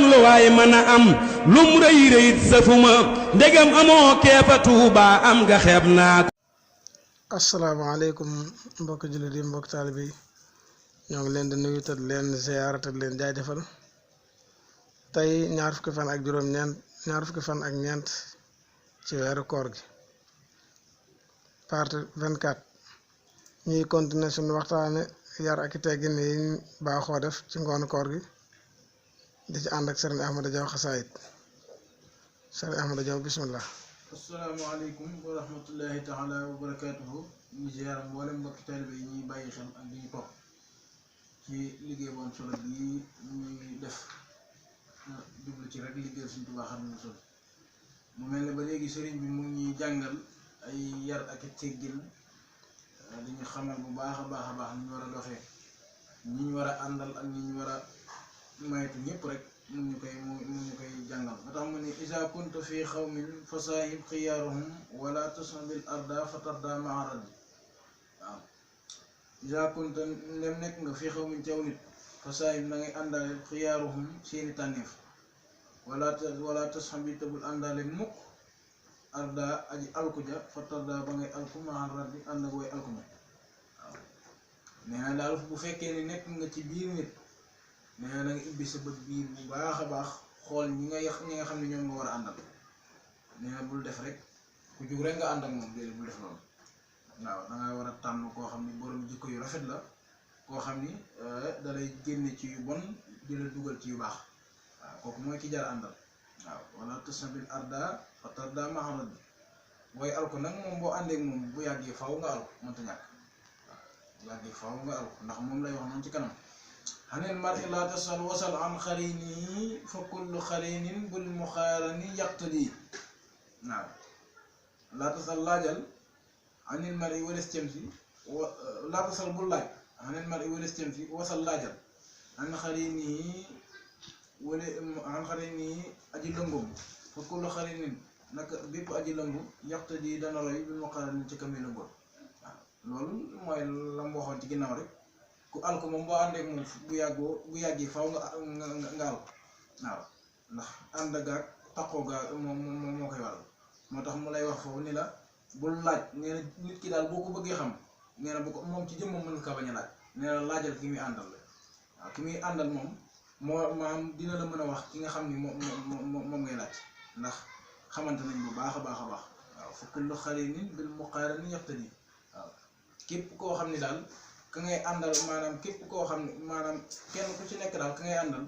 kon lu waay mën a am lum rëy rëyit safuma ndegam amoo keefa Tuuba am nga xeeb naa ko. asalaamaaleykum mbokk jullit yi mbokk taalibe yi ñoo ngi leen di nuyu te leen ziyaara te leen jaajëfal tey ñaar fukki fan ak ñeent ci weeru koor gi partie 24 ñuy continuer suñu waxtaane yar ak teggin yi ñu baaxoo def ci ngoonu koor gi di ci ànd ak Serigne Ahmadou Diaw xasaayit Serigne Ahmadou Diaw bismillah. asalaamaaleykum wa rahmatullahi taala wa barakaatuhu ñu ziyaar mboolem mbokki taalibe yi ñuy bàyyi xel ak di ñu topp ci liggéey bu am solo bi ñuy def jublu ci rek liggéey Sëriñ Tuubaa Xaadimu Rasuul mu mel ne ba léegi sëriñ bi mu ngi jàngal ay yar ak teggin di ñu xamal bu baax a baax ni ñu war a doxee ñi ñu war a àndal ak ñi ñu war a maytu ñëpp rek mu ñu koy jàngal ba tax mu ne isa kunta fi xawmin fasaahib xiyaaruhum wala tashabil arda fatarda maa raddi waaw isa kunta ndem nekk nga fi xawmin ci aw nit fasaahib na ngay àndaale xiyaaruhum seeni tànneef wala tashabi tabul àndaale mukk arda aji alkuja fatarda ba ngay alku maa raddi ànd ak way alku ma waaw nee na daal bu fekkee ne nekk nga ci biir nit nee na nga ibbi sa bët biir bu baax a baax xool ñi nga xam ne ñoom nga war a àndal nee na bul def rek ku jug rek nga ànd ak moom déedéet bul def loolu waaw da nga war a tànn koo xam ni borom jikko yu rafet la koo xam ni da lay génne ci yu bon di la dugal ci yu baax waaw kooku mooy ki jar àndal waaw wala tasabil arda fatarda maharad booy alko nag moom boo àndee ak moom bu yàggee faw nga alko mënta ñàkk waaw bu yàggee faw nga alko ndax moom lay wax noonu ci kanam xaneen mar'i laa tasal wasal an xarini fa kullu xarinin bul muxaarani yaqtadi waaw laa tasal laajal xaneen mar'i wales cem si laa tasal bul laaj xaneen mar'i wales cem si wasal laajal an xarini wala an xarini aji lëngum fa kullu xarinin naka bépp aji lëngu yaqtadi dana roy bul muxaarani ci kam yi lëngoon waaw loolu mooy la mu waxoon ci ginnaaw rek ku alko moom boo àndeek moom bu yàggee faw nga alko waaw ndax ànd gaag taqoo gaag moom moo koy waral moo tax mu lay wax foofu ni la bul laaj nee na nit ki daal boo ko bëggee xam nee na bu ko moom ci jëm moom mën nga ko bañ a laaj nee na laajal ki muy àndal la waaw ki muy àndal moom moo maam dina la mën a wax ki nga xam ni moom ngay laaj ndax xamante nañ bu baax a baax waaw fa kullu xarinin bil muqaarani yaqtadi waaw képp koo xam ni daal ka ngay àndal maanaam képp koo xam ne maanaam kenn ku ci nekk daal ka ngay àndal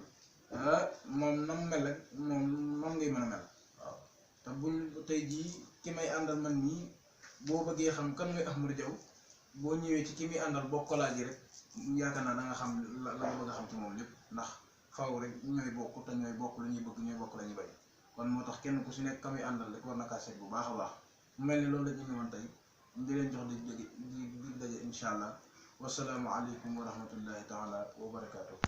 moom nam mel rek moom ngay mën a mel waaw te buñ tey jii ki may àndal man nii boo bëggee xam kan mooy Ahmadou Diaw boo ñëwee ci ki muy àndal boo ko laajee rek yaakaar naa da nga xam la nga bëgg a xam ci moom lépp ndax faw rek ñooy bokk te ñooy bokk la ñuy bëgg ñooy bokk la ñuy bañ kon moo tax kenn ku si nekk ka muy àndal rek war na kaa seet bu baax a baax mu mel ni loolu la ñu ñëwoon tey di leen jox di daje incha allah. wassalaamu aleykum wa rahmatullahi taala wa barakaatuh.